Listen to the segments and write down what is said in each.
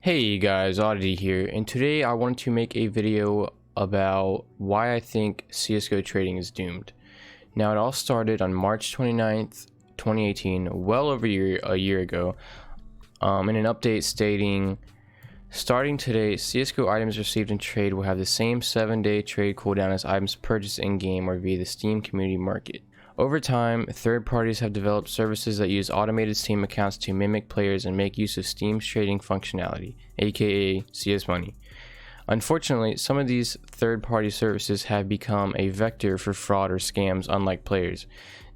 Hey guys, Oddity here, and today I wanted to make a video about why I think CSGO trading is doomed. Now, it all started on March 29th, 2018, well over a year ago, in an update stating, starting today, CSGO items received in trade will have the same 7-day trade cooldown as items purchased in-game or via the Steam community market. Over time, third parties have developed services that use automated Steam accounts to mimic players and make use of Steam's trading functionality, aka cs.money. Unfortunately, some of these third-party services have become a vector for fraud or scams, unlike players.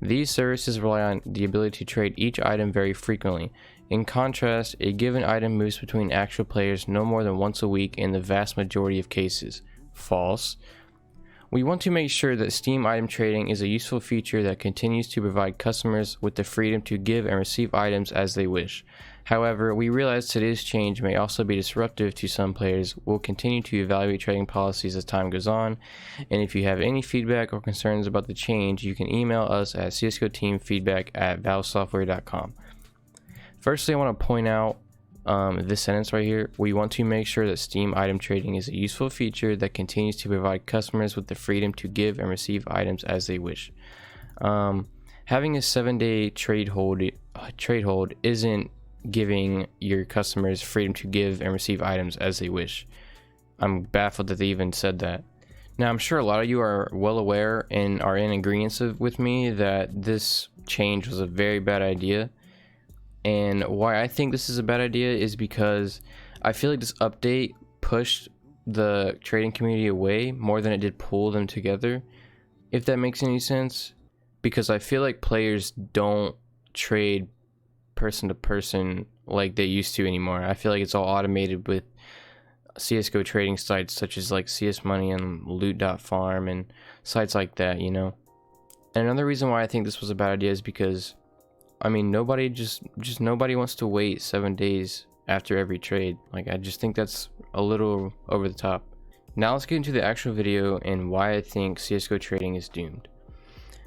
These services rely on the ability to trade each item very frequently. In contrast, a given item moves between actual players no more than once a week in the vast majority of cases. False. We want to make sure that Steam item trading is a useful feature that continues to provide customers with the freedom to give and receive items as they wish. However, we realize today's change may also be disruptive to some players. We'll continue to evaluate trading policies as time goes on, and if you have any feedback or concerns about the change, you can email us at csgoteamfeedback@valvesoftware.com. Firstly, I want to point out this sentence right here. We want to make sure that Steam item trading is a useful feature that continues to provide customers with the freedom to give and receive items as they wish. Having a 7-day trade hold isn't giving your customers freedom to give and receive items as they wish. I'm baffled that they even said that. Now, I'm sure a lot of you are well aware and are in agreement with me that this change was a very bad idea. And why I think this is a bad idea is because I feel like this update pushed the trading community away more than it did pull them together, if that makes any sense. Because I feel like players don't trade person to person like they used to anymore. I feel like it's all automated with CSGO trading sites such as like cs.money and loot.farm and sites like that, you know. And another reason why I think this was a bad idea is because nobody nobody wants to wait 7 days after every trade. Like, I just think that's a little over the top. Now let's get into the actual video and why I think CSGO trading is doomed.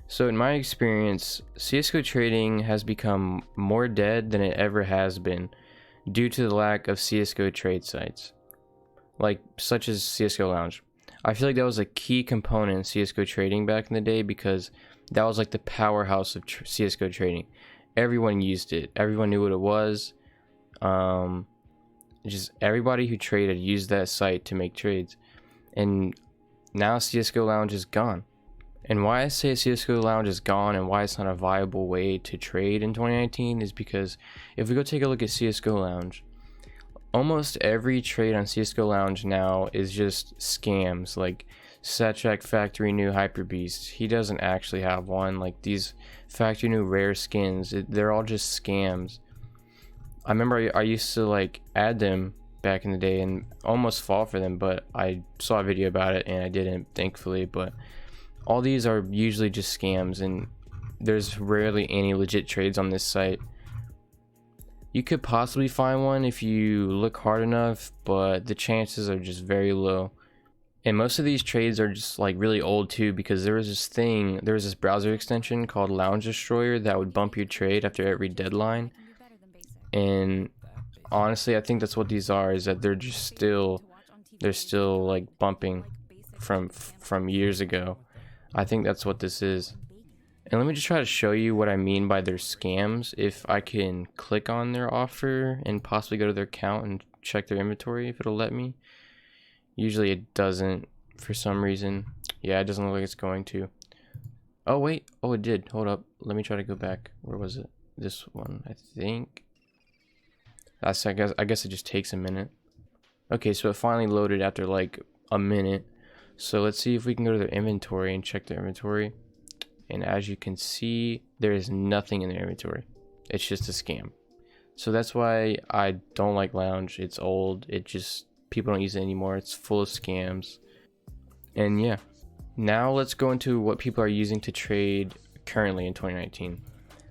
So in my experience, CSGO trading has become more dead than it ever has been due to the lack of CSGO trade sites, such as CSGO Lounge. I feel like that was a key component in CSGO trading back in the day because that was like the powerhouse of CSGO trading. Everyone used it. Everyone knew what it was. Just everybody who traded used that site to make trades. And now CSGO Lounge is gone. And why I say CSGO Lounge is gone and why it's not a viable way to trade in 2019 is because if we go take a look at CSGO Lounge, almost every trade on CSGO Lounge now is just scams, like Satchak Factory New Hyper Beast. He doesn't actually have one. Like, these Factory New rare skins, they're all just scams. I remember I used to like add them back in the day and almost fall for them, but I saw a video about it and I didn't, thankfully. But all these are usually just scams, and there's rarely any legit trades on this site. You could possibly find one if you look hard enough, but the chances are just very low. And most of these trades are just like really old too, because there was this browser extension called Lounge Destroyer that would bump your trade after every deadline. And honestly, I think that's what these are, is that they're still like bumping from years ago. I think that's what this is. And let me just try to show you what I mean by their scams. If I can click on their offer and possibly go to their account and check their inventory, if it'll let me. Usually it doesn't for some reason. Yeah, it doesn't look like it's going to. Oh wait, oh it did. Hold up, let me try to go back. Where was it? This one, I think. I guess it just takes a minute. Okay, so it finally loaded after like a minute. So let's see if we can go to their inventory and check their inventory. And as you can see, there is nothing in their inventory. It's just a scam. So that's why I don't like Lounge. It's old. People don't use it anymore. It's full of scams. And yeah, now let's go into what people are using to trade currently in 2019.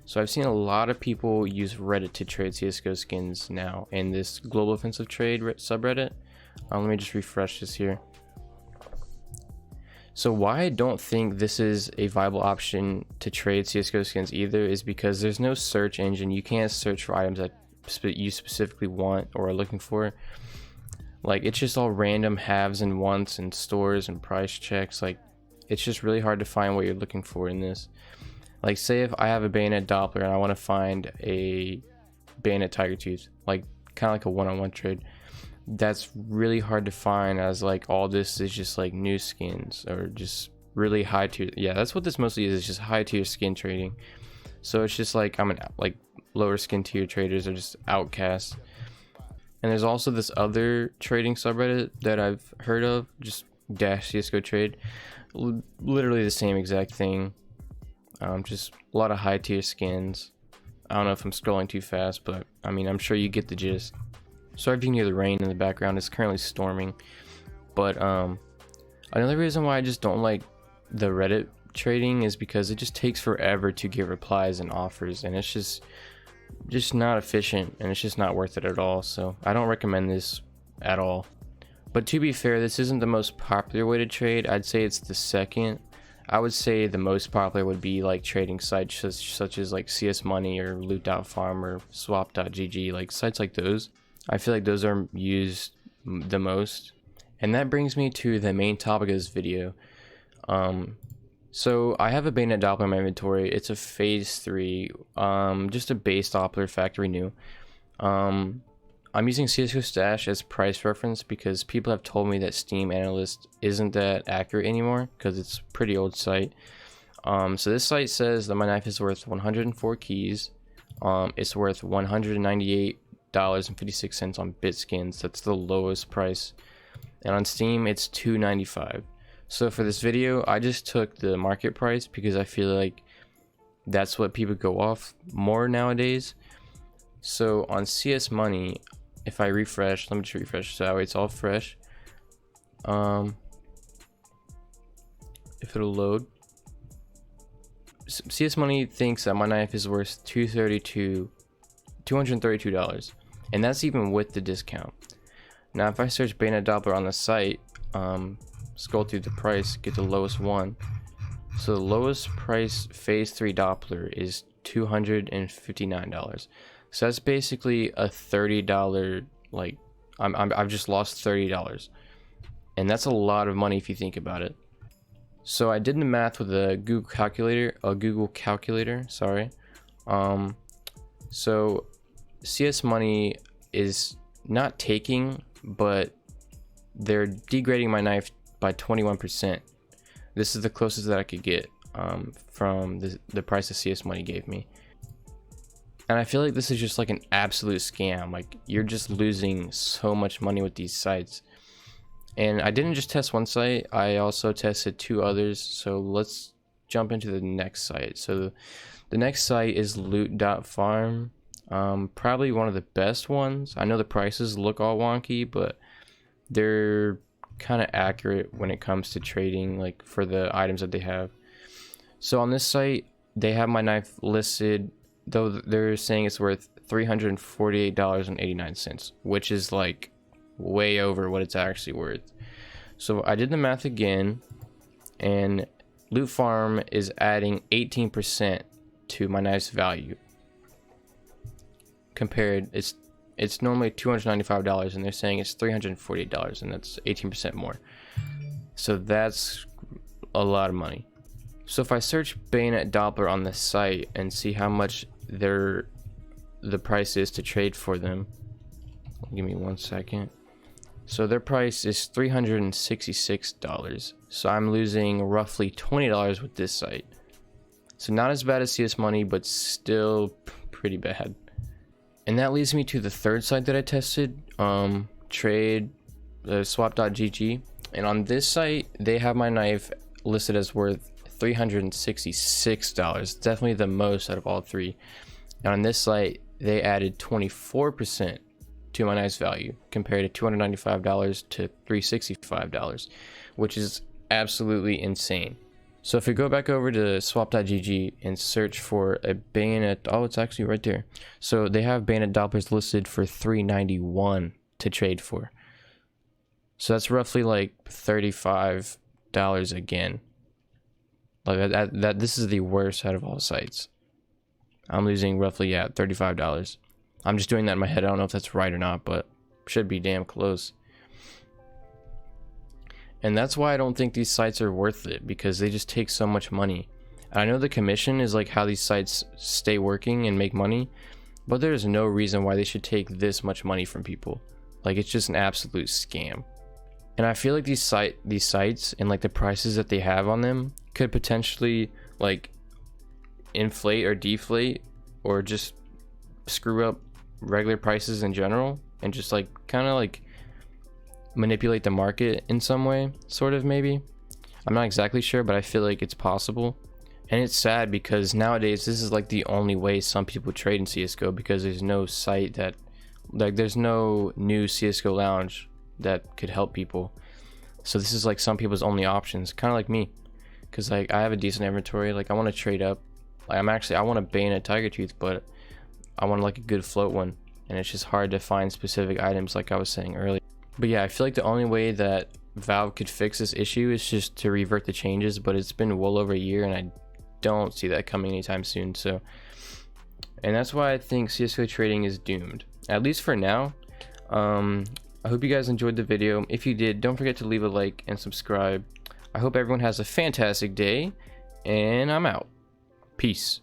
So I've seen a lot of people use Reddit to trade CSGO skins now in this Global Offensive Trade subreddit. Let me just refresh this here. So why I don't think this is a viable option to trade CSGO skins either is because there's no search engine. You can't search for items that you specifically want or are looking for. Like, it's just all random haves and wants and stores and price checks. Like, it's just really hard to find what you're looking for in this. Like, say if I have a bayonet Doppler and I want to find a bayonet Tiger Tooth, like kind of like a one-on-one trade, that's really hard to find, as like all this is just like new skins or just really high tier. Yeah, that's what this mostly is. It's just high tier skin trading. So it's just like like lower skin tier traders are just outcasts. And there's also this other trading subreddit that I've heard of, just /CSGO trade, literally the same exact thing. Just a lot of high tier skins. I don't know if I'm scrolling too fast, but I mean, I'm sure you get the gist. Sorry if you can hear the rain in the background. It's currently storming. But another reason why I just don't like the Reddit trading is because it just takes forever to get replies and offers, and it's just not efficient, and it's just not worth it at all. So I don't recommend this at all. But to be fair, this isn't the most popular way to trade. I'd say it's the second. I would say the most popular would be like trading sites such as like cs.money or loot.farm or swap.gg, like sites like those. I feel like those are used the most. And that brings me to the main topic of this video. So I have a bayonet Doppler in my inventory. It's a phase 3, just a base Doppler, factory new. I'm using CSGO Stash as price reference because people have told me that Steam Analyst isn't that accurate anymore because it's a pretty old site. So this site says that my knife is worth 104 keys. It's worth $198.56 on Bitskins. That's the lowest price. And on Steam, it's $295. So for this video, I just took the market price because I feel like that's what people go off more nowadays. So on CS Money, if I refresh, let me just refresh so it's all fresh. If it'll load, CS Money thinks that my knife is worth $232, and that's even with the discount. Now if I search bayonet Doppler on the site, scroll through the price, get the lowest one. So the lowest price phase 3 Doppler is $259. So that's basically a $30, like I've just lost $30, and that's a lot of money if you think about it. So I did the math with a Google calculator, sorry. So CS Money is not taking, but they're degrading my knife by 21%. This is the closest that I could get from the price that CS Money gave me. And I feel like this is just like an absolute scam. Like, you're just losing so much money with these sites. And I didn't just test one site, I also tested 2 others. So let's jump into the next site. So the next site is loot.farm. Probably one of the best ones. I know the prices look all wonky, but they're kind of accurate when it comes to trading, like for the items that they have. So on this site, they have my knife listed, though they're saying it's worth $348.89, which is like way over what it's actually worth. So I did the math again, and Loot Farm is adding 18% to my knife's value. Compared, it's normally $295, and they're saying it's $348, and that's 18% more. So that's a lot of money. So if I search bayonet Doppler on the site and see how much the price is to trade for them, give me 1 second. So their price is $366. So I'm losing roughly $20 with this site. So not as bad as CS Money, but still pretty bad. And that leads me to the third site that I tested, trade swap.gg. And on this site, they have my knife listed as worth $366. Definitely the most out of all 3. And on this site, they added 24% to my knife's value, compared to $295 to $365, which is absolutely insane. So if we go back over to swap.gg and search for a bayonet, oh, it's actually right there. So they have bayonet Dopplers listed for $391 to trade for. So that's roughly like 35 again. Like that this is the worst out of all sites. I'm losing roughly, yeah, $35. I'm just doing that in my head. I don't know if that's right or not, but should be damn close. And that's why I don't think these sites are worth it, because they just take so much money. And I know the commission is like how these sites stay working and make money, but there's no reason why they should take this much money from people. Like, it's just an absolute scam. And I feel like these sites and like the prices that they have on them could potentially like inflate or deflate, or just screw up regular prices in general, and just like kind of like manipulate the market in some way, sort of, maybe. I'm not exactly sure, but I feel like it's possible. And it's sad because nowadays this is like the only way some people trade in CSGO, because there's no site that, like, there's no new CSGO lounge that could help people. So this is like some people's only options, kind of like me, because like I have a decent inventory. Like, I want to trade up. Like, I want to bane a tiger tooth, but I want like a good float one, and it's just hard to find specific items, like I was saying earlier. But yeah, I feel like the only way that Valve could fix this issue is just to revert the changes, but it's been well over a year and I don't see that coming anytime soon. So, and that's why I think CSGO trading is doomed, at least for now. I hope you guys enjoyed the video. If you did, don't forget to leave a like and subscribe. I hope everyone has a fantastic day, and I'm out. Peace.